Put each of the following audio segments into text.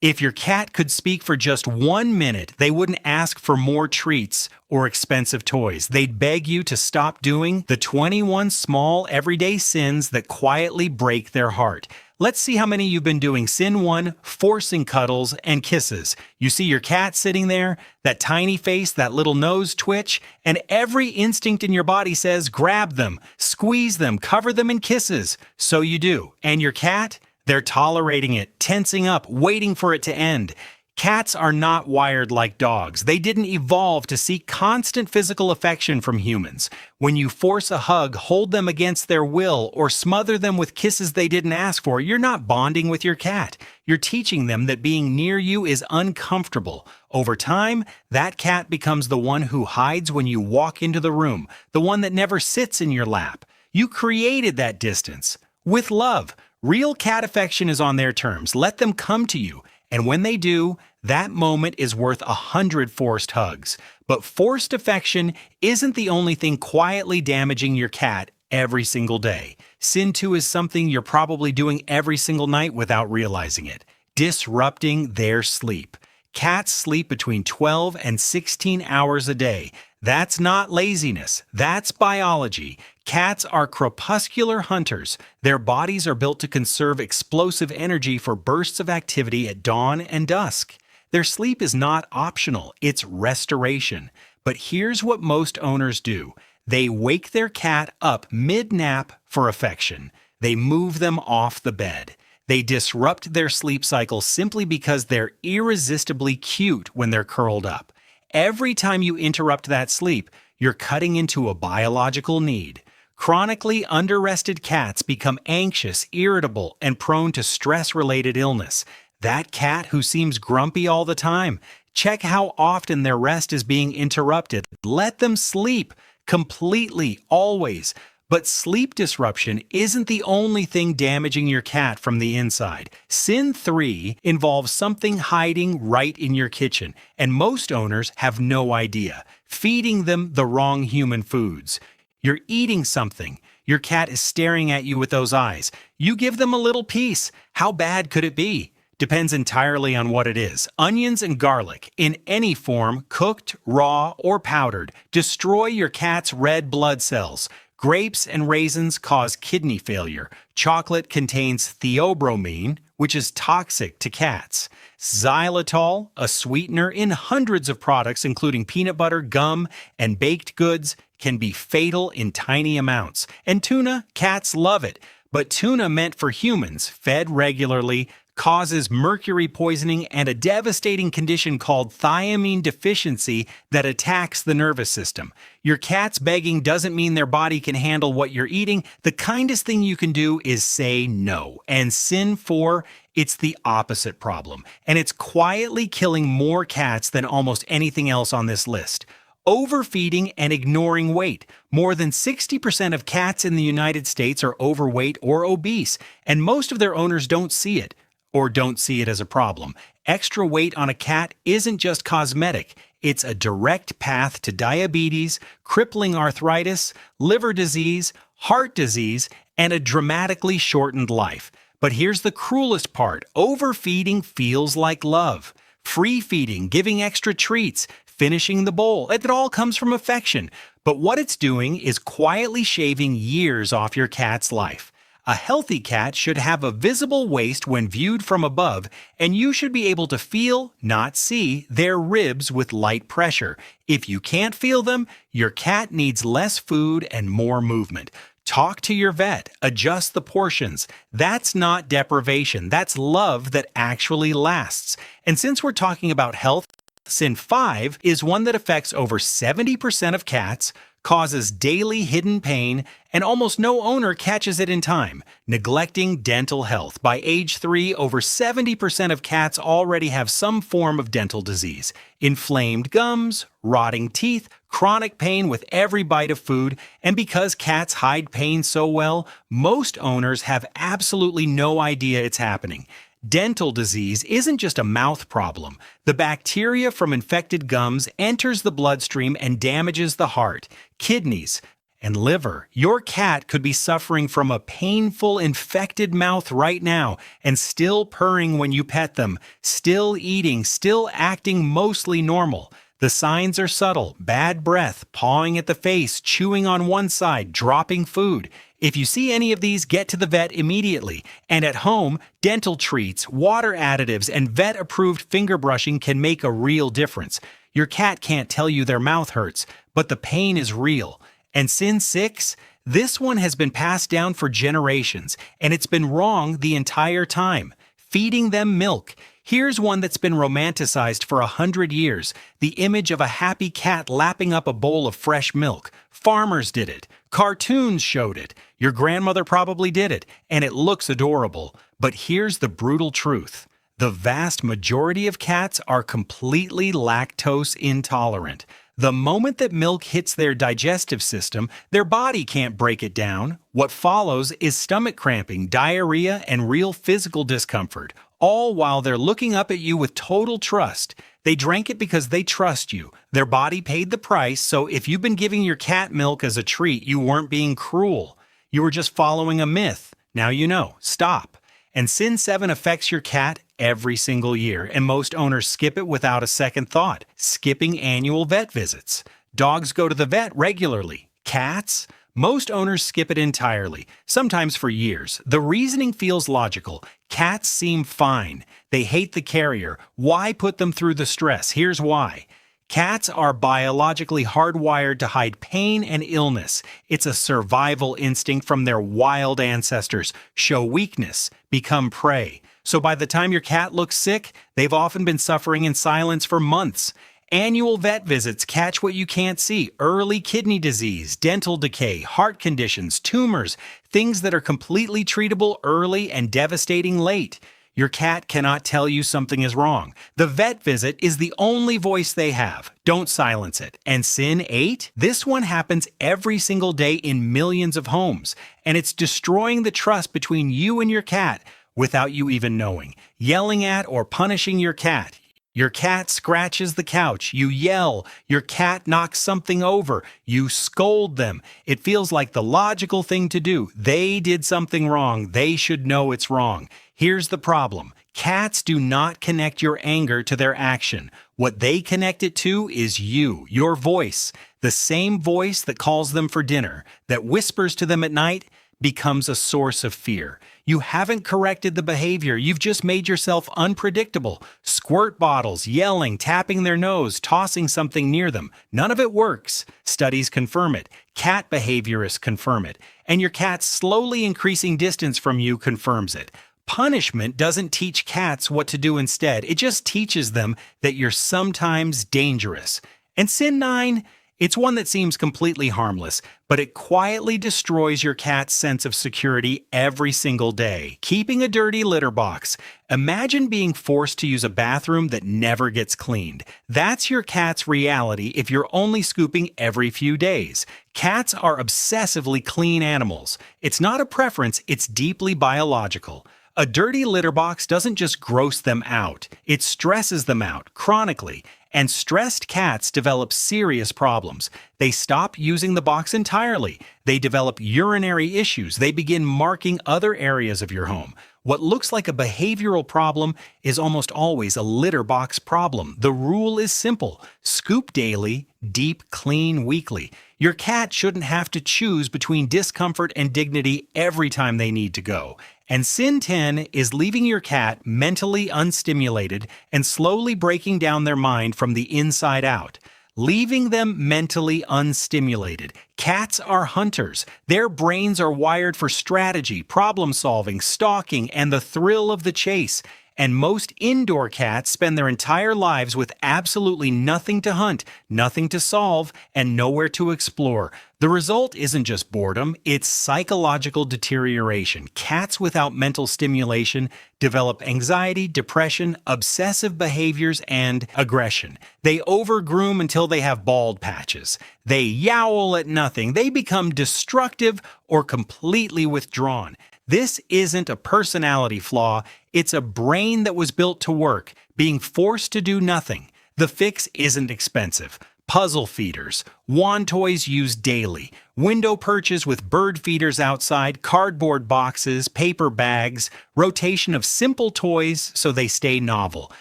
If your cat could speak for just 1 minute, they wouldn't ask for more treats or expensive toys. They'd beg you to stop doing the 21 small everyday sins that quietly break their heart. Let's see how many you've been doing. Sin 1, forcing cuddles and kisses. You see your cat sitting there, that tiny face, that little nose twitch, and every instinct in your body says grab them, squeeze them, cover them in kisses. So you do. And your cat? They're tolerating it, tensing up, waiting for it to end. Cats are not wired like dogs. They didn't evolve to seek constant physical affection from humans. When you force a hug, hold them against their will, or smother them with kisses they didn't ask for, you're not bonding with your cat. You're teaching them that being near you is uncomfortable. Over time, that cat becomes the one who hides when you walk into the room, the one that never sits in your lap. You created that distance. With love. Real cat affection is on their terms. Let them come to you. And when they do, that moment is worth 100 forced hugs. But forced affection isn't the only thing quietly damaging your cat every single day. Sin 2 is something you're probably doing every single night without realizing it. Disrupting their sleep. Cats sleep between 12 and 16 hours a day. That's not laziness. That's biology. Cats are crepuscular hunters. Their bodies are built to conserve explosive energy for bursts of activity at dawn and dusk. Their sleep is not optional, it's restoration. But here's what most owners do. They wake their cat up mid-nap for affection. They move them off the bed. They disrupt their sleep cycle simply because they're irresistibly cute when they're curled up. Every time you interrupt that sleep, you're cutting into a biological need. Chronically underrested cats become anxious, irritable, and prone to stress-related illness. That cat who seems grumpy all the time, check how often their rest is being interrupted. Let them sleep completely, always. But sleep disruption isn't the only thing damaging your cat from the inside. Sin 3 involves something hiding right in your kitchen, and most owners have no idea. Feeding them the wrong human foods. You're eating something. Your cat is staring at you with those eyes. You give them a little piece. How bad could it be? Depends entirely on what it is. Onions and garlic, in any form, cooked, raw, or powdered, destroy your cat's red blood cells. Grapes and raisins cause kidney failure. Chocolate contains theobromine, which is toxic to cats. Xylitol, a sweetener in hundreds of products including peanut butter, gum, and baked goods, can be fatal in tiny amounts. And tuna, cats love it. But tuna meant for humans, fed regularly, causes mercury poisoning and a devastating condition called thiamine deficiency that attacks the nervous system. Your cat's begging doesn't mean their body can handle what you're eating. The kindest thing you can do is say no. And sin 4, it's the opposite problem. And it's quietly killing more cats than almost anything else on this list. Overfeeding and ignoring weight. More than 60% of cats in the United States are overweight or obese, and most of their owners don't see it. Or don't see it as a problem. Extra weight on a cat isn't just cosmetic. It's a direct path to diabetes, crippling arthritis, liver disease, heart disease, and a dramatically shortened life. But here's the cruelest part. Overfeeding feels like love. Free feeding, giving extra treats, finishing the bowl. It all comes from affection. But what it's doing is quietly shaving years off your cat's life. A healthy cat should have a visible waist when viewed from above, and you should be able to feel, not see, their ribs with light pressure. If you can't feel them, your cat needs less food and more movement. Talk to your vet. Adjust the portions. That's not deprivation. That's love that actually lasts. And since we're talking about health, sin 5 is one that affects over 70% of cats, causes daily hidden pain, and almost no owner catches it in time. Neglecting dental health. By age 3, over 70% of cats already have some form of dental disease. Inflamed gums, rotting teeth, chronic pain with every bite of food, and because cats hide pain so well, most owners have absolutely no idea it's happening. Dental disease isn't just a mouth problem. The bacteria from infected gums enters the bloodstream and damages the heart, kidneys, and liver. Your cat could be suffering from a painful, infected mouth right now and still purring when you pet them, still eating, still acting mostly normal. The signs are subtle: bad breath, pawing at the face, chewing on one side, dropping food. If you see any of these, get to the vet immediately. And at home, dental treats, water additives, and vet-approved finger brushing can make a real difference. Your cat can't tell you their mouth hurts, but the pain is real. And sin 6? This one has been passed down for generations, and it's been wrong the entire time. Feeding them milk. Here's one that's been romanticized for 100 years. The image of a happy cat lapping up a bowl of fresh milk. Farmers did it. Cartoons showed it. Your grandmother probably did it, and it looks adorable. But here's the brutal truth. The vast majority of cats are completely lactose intolerant. The moment that milk hits their digestive system, their body can't break it down. What follows is stomach cramping, diarrhea, and real physical discomfort, all while they're looking up at you with total trust. They drank it because they trust you. Their body paid the price, so if you've been giving your cat milk as a treat, you weren't being cruel. You were just following a myth. Now you know. Stop. And Sin 7 affects your cat every single year, and most owners skip it without a second thought. Skipping annual vet visits. Dogs go to the vet regularly. Cats? Most owners skip it entirely, sometimes for years. The reasoning feels logical. Cats seem fine. They hate the carrier. Why put them through the stress? Here's why. Cats are biologically hardwired to hide pain and illness. It's a survival instinct from their wild ancestors. Show weakness, become prey. So by the time your cat looks sick, they've often been suffering in silence for months. Annual vet visits catch what you can't see: early kidney disease, dental decay, heart conditions, tumors, things that are completely treatable early and devastating late. Your cat cannot tell you something is wrong. The vet visit is the only voice they have. Don't silence it. And Sin 8? This one happens every single day in millions of homes, and it's destroying the trust between you and your cat without you even knowing. Yelling at or punishing your cat. Your cat scratches the couch. You yell. Your cat knocks something over. You scold them. It feels like the logical thing to do. They did something wrong. They should know it's wrong. Here's the problem. Cats do not connect your anger to their action. What they connect it to is you, your voice. The same voice that calls them for dinner, that whispers to them at night, becomes a source of fear. You haven't corrected the behavior. You've just made yourself unpredictable. Squirt bottles, yelling, tapping their nose, tossing something near them. None of it works. Studies confirm it. Cat behaviorists confirm it. And your cat's slowly increasing distance from you confirms it. Punishment doesn't teach cats what to do instead. It just teaches them that you're sometimes dangerous. And Sin 9? It's one that seems completely harmless, but it quietly destroys your cat's sense of security every single day. Keeping a dirty litter box. Imagine being forced to use a bathroom that never gets cleaned. That's your cat's reality if you're only scooping every few days. Cats are obsessively clean animals. It's not a preference, it's deeply biological. A dirty litter box doesn't just gross them out, it stresses them out chronically. And stressed cats develop serious problems. They stop using the box entirely. They develop urinary issues. They begin marking other areas of your home. What looks like a behavioral problem is almost always a litter box problem. The rule is simple: scoop daily, deep clean weekly. Your cat shouldn't have to choose between discomfort and dignity every time they need to go. And Sin 10 is leaving your cat mentally unstimulated and slowly breaking down their mind from the inside out. Leaving them mentally unstimulated. Cats are hunters. Their brains are wired for strategy, problem solving, stalking, and the thrill of the chase. And most indoor cats spend their entire lives with absolutely nothing to hunt, nothing to solve, and nowhere to explore. The result isn't just boredom, it's psychological deterioration. Cats without mental stimulation develop anxiety, depression, obsessive behaviors, and aggression. They overgroom until they have bald patches. They yowl at nothing. They become destructive or completely withdrawn. This isn't a personality flaw, it's a brain that was built to work, being forced to do nothing. The fix isn't expensive. puzzle feeders, wand toys used daily, window perches with bird feeders outside, cardboard boxes, paper bags, rotation of simple toys so they stay novel.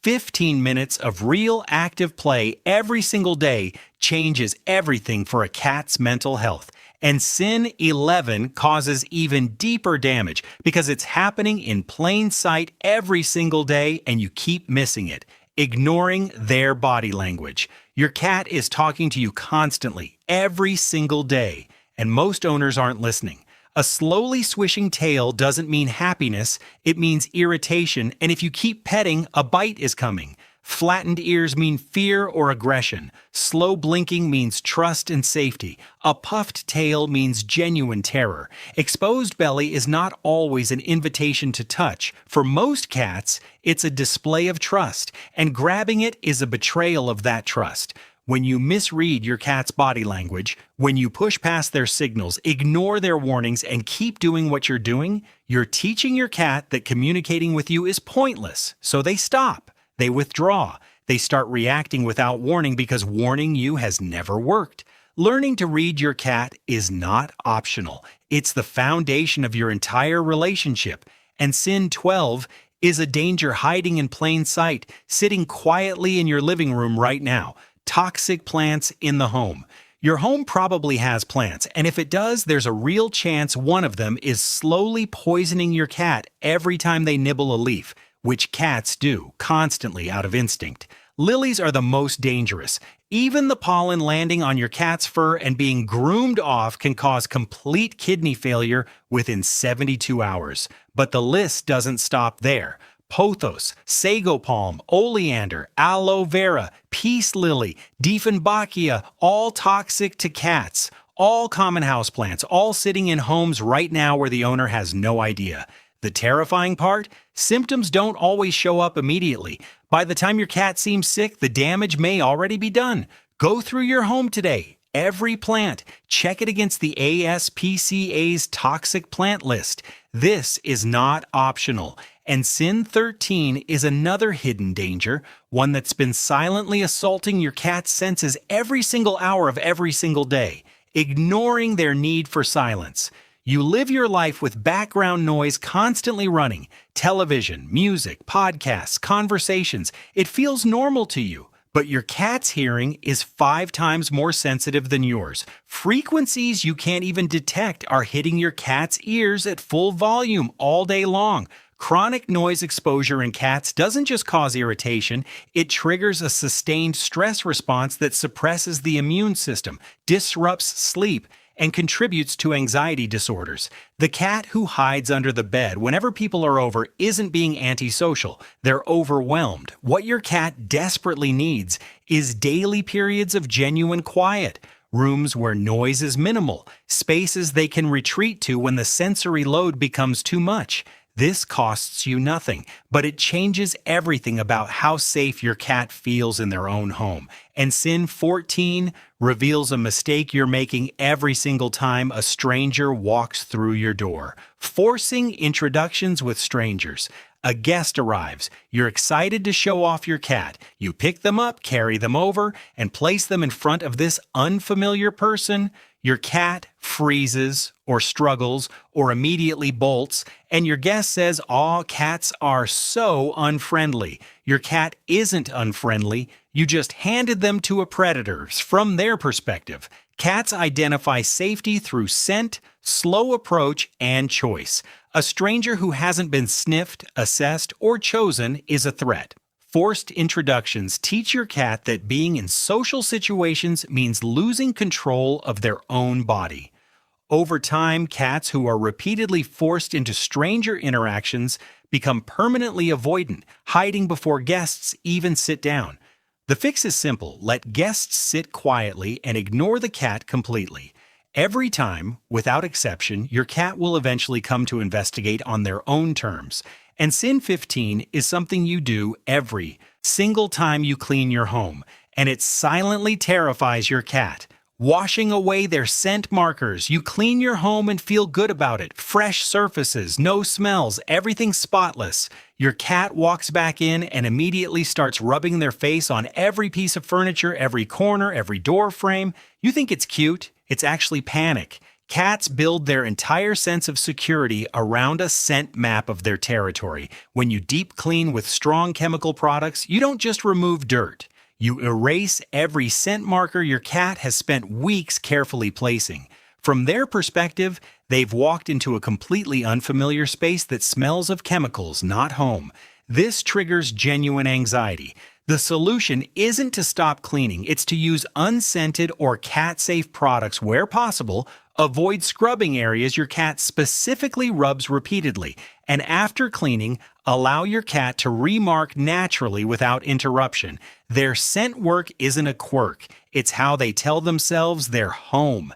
15 minutes of real active play every single day changes everything for a cat's mental health. And sin 11 causes even deeper damage because it's happening in plain sight every single day and you keep missing it, ignoring their body language. Your cat is talking to you constantly, every single day, and most owners aren't listening. A slowly swishing tail doesn't mean happiness, it means irritation, and if you keep petting, a bite is coming. Flattened ears mean fear or aggression. Slow blinking means trust and safety. A puffed tail means genuine terror. Exposed belly is not always an invitation to touch. For most cats, it's a display of trust, and grabbing it is a betrayal of that trust. When you misread your cat's body language, when you push past their signals, ignore their warnings, and keep doing what you're doing, you're teaching your cat that communicating with you is pointless, so they stop. They withdraw. They start reacting without warning because warning you has never worked. Learning to read your cat is not optional. It's the foundation of your entire relationship. And sin 12 is a danger hiding in plain sight, sitting quietly in your living room right now. Toxic plants in the home. Your home probably has plants, and if it does, there's a real chance one of them is slowly poisoning your cat every time they nibble a leaf, which cats do, constantly out of instinct. Lilies are the most dangerous. Even the pollen landing on your cat's fur and being groomed off can cause complete kidney failure within 72 hours. But the list doesn't stop there. Pothos, sago palm, oleander, aloe vera, peace lily, Dieffenbachia, all toxic to cats. All common houseplants, all sitting in homes right now where the owner has no idea. The terrifying part? Symptoms don't always show up immediately. By the time your cat seems sick, the damage may already be done. Go through your home today. Every plant. Check it against the ASPCA's toxic plant list. This is not optional. And sin 13 is another hidden danger, one that's been silently assaulting your cat's senses every single hour of every single day, ignoring their need for silence. You live your life with background noise constantly running, television, music, podcasts, conversations. It feels normal to you, but your cat's hearing is 5 times more sensitive than yours. Frequencies you can't even detect are hitting your cat's ears at full volume all day long. Chronic noise exposure in cats doesn't just cause irritation, it triggers a sustained stress response that suppresses the immune system, disrupts sleep, and contributes to anxiety disorders. The cat who hides under the bed whenever people are over isn't being antisocial. They're overwhelmed. What your cat desperately needs is daily periods of genuine quiet, rooms where noise is minimal, spaces they can retreat to when the sensory load becomes too much. This costs you nothing, but it changes everything about how safe your cat feels in their own home. And sin 14 reveals a mistake you're making every single time a stranger walks through your door. Forcing introductions with strangers. A guest arrives. You're excited to show off your cat. You pick them up, carry them over, and place them in front of this unfamiliar person. Your cat freezes or struggles or immediately bolts, and your guest says, "Aw, cats are so unfriendly." Your cat isn't unfriendly. You just handed them to a predator from their perspective. Cats identify safety through scent, slow approach, and choice. A stranger who hasn't been sniffed, assessed, or chosen is a threat. Forced introductions teach your cat that being in social situations means losing control of their own body. Over time, cats who are repeatedly forced into stranger interactions become permanently avoidant, hiding before guests even sit down. The fix is simple. Let guests sit quietly and ignore the cat completely. Every time, without exception, your cat will eventually come to investigate on their own terms. And sin 15 is something you do every single time you clean your home, and it silently terrifies your cat. Washing away their scent markers, you clean your home and feel good about it. Fresh surfaces, no smells, everything spotless. Your cat walks back in and immediately starts rubbing their face on every piece of furniture, every corner, every door frame. You think it's cute? It's actually panic. Cats build their entire sense of security around a scent map of their territory. When you deep clean with strong chemical products, you don't just remove dirt. You erase every scent marker your cat has spent weeks carefully placing. From their perspective, they've walked into a completely unfamiliar space that smells of chemicals, not home. This triggers genuine anxiety. The solution isn't to stop cleaning, it's to use unscented or cat-safe products where possible. Avoid scrubbing areas your cat specifically rubs repeatedly, and after cleaning, allow your cat to remark naturally without interruption. Their scent work isn't a quirk, it's how they tell themselves they're home.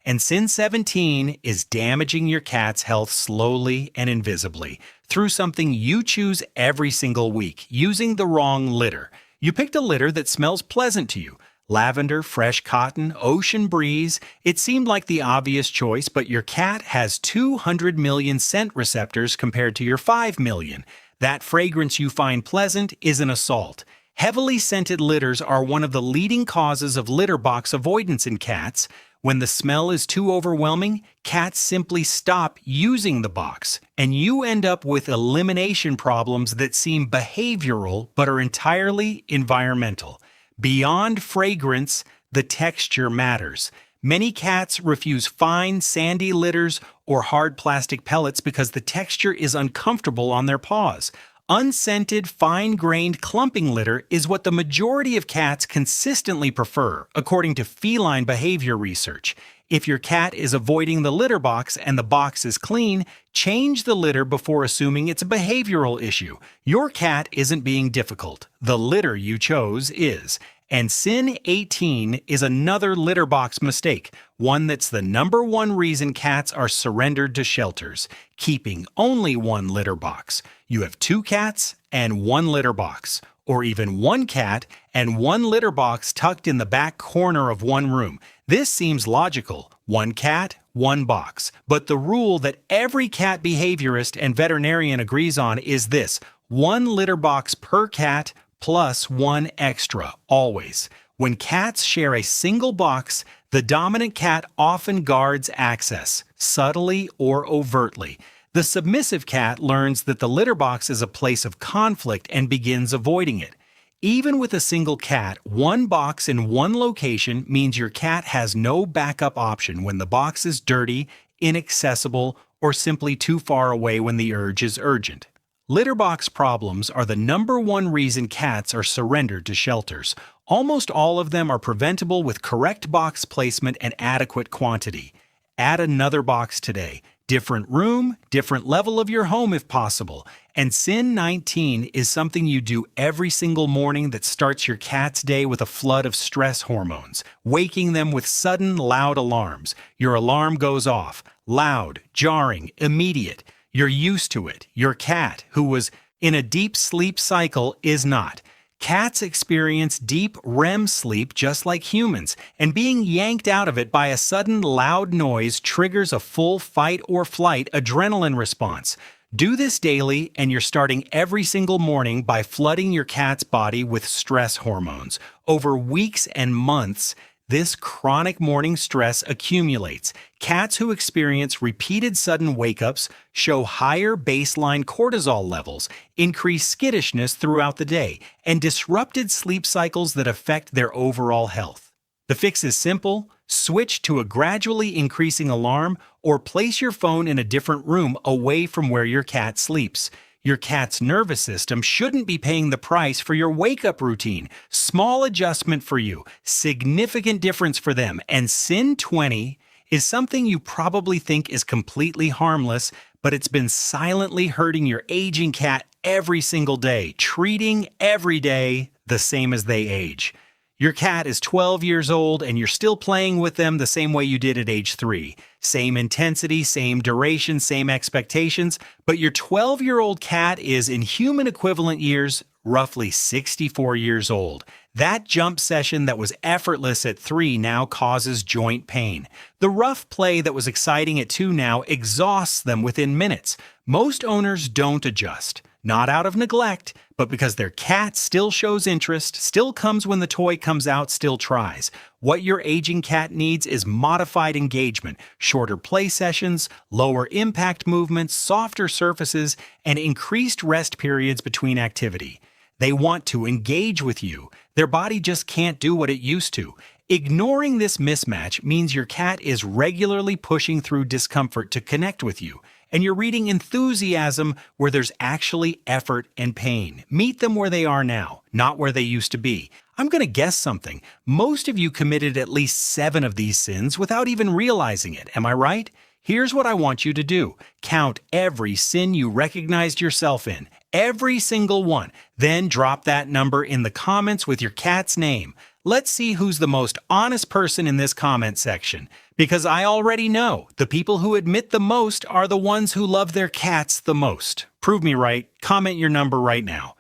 And Sin 17 is damaging your cat's health slowly and invisibly through something you choose every single week, using the wrong litter. You picked a litter that smells pleasant to you. Lavender, fresh cotton, ocean breeze. It seemed like the obvious choice, but your cat has 200 million scent receptors compared to your 5 million. That fragrance you find pleasant is an assault. Heavily scented litters are one of the leading causes of litter box avoidance in cats. When the smell is too overwhelming, cats simply stop using the box, and you end up with elimination problems that seem behavioral but are entirely environmental. Beyond fragrance, the texture matters. Many cats refuse fine, sandy litters or hard plastic pellets because the texture is uncomfortable on their paws. Unscented, fine-grained clumping litter is what the majority of cats consistently prefer, according to feline behavior research. If your cat is avoiding the litter box and the box is clean, change the litter before assuming it's a behavioral issue. Your cat isn't being difficult. The litter you chose is. And Sin 18 is another litter box mistake, one that's the number one reason cats are surrendered to shelters, keeping only one litter box. You have 2 cats and 1 litter box, or even 1 cat and 1 litter box tucked in the back corner of one room. This seems logical. 1 cat, 1 box. But the rule that every cat behaviorist and veterinarian agrees on is this: 1 litter box per cat plus 1 extra, always. When cats share a single box, the dominant cat often guards access, subtly or overtly. The submissive cat learns that the litter box is a place of conflict and begins avoiding it. Even with a single cat, 1 box in 1 location means your cat has no backup option when the box is dirty, inaccessible, or simply too far away when the urge is urgent. Litter box problems are the number one reason cats are surrendered to shelters. Almost all of them are preventable with correct box placement and adequate quantity. Add another box today. Different room, different level of your home if possible. And Sin 19 is something you do every single morning that starts your cat's day with a flood of stress hormones, waking them with sudden, loud alarms. Your alarm goes off. Loud, jarring, immediate. You're used to it. Your cat, who was in a deep sleep cycle, is not. Cats experience deep REM sleep just like humans, and being yanked out of it by a sudden loud noise triggers a full fight or flight adrenaline response. Do this daily, and you're starting every single morning by flooding your cat's body with stress hormones. Over weeks and months, this chronic morning stress accumulates. Cats who experience repeated sudden wake-ups show higher baseline cortisol levels, increased skittishness throughout the day, and disrupted sleep cycles that affect their overall health. The fix is simple. Switch to a gradually increasing alarm or place your phone in a different room away from where your cat sleeps. Your cat's nervous system shouldn't be paying the price for your wake-up routine. Small adjustment for you, significant difference for them, and Sin 20 is something you probably think is completely harmless, but it's been silently hurting your aging cat every single day, treating every day the same as they age. Your cat is 12 years old and you're still playing with them the same way you did at age 3. Same intensity, same duration, same expectations, but your 12-year-old cat is, in human equivalent years, roughly 64 years old. That jump session that was effortless at 3 now causes joint pain. The rough play that was exciting at 2 now exhausts them within minutes. Most owners don't adjust, not out of neglect, but because their cat still shows interest, still comes when the toy comes out, still tries. What your aging cat needs is modified engagement, shorter play sessions, lower impact movements, softer surfaces, and increased rest periods between activity. They want to engage with you. Their body just can't do what it used to. Ignoring this mismatch means your cat is regularly pushing through discomfort to connect with you, and you're reading enthusiasm where there's actually effort and pain. Meet them where they are now, not where they used to be. I'm going to guess something. Most of you committed at least 7 of these sins without even realizing it. Am I right? Here's what I want you to do. Count every sin you recognized yourself in. Every single one. Then drop that number in the comments with your cat's name. Let's see who's the most honest person in this comment section. Because I already know the people who admit the most are the ones who love their cats the most. Prove me right. Comment your number right now.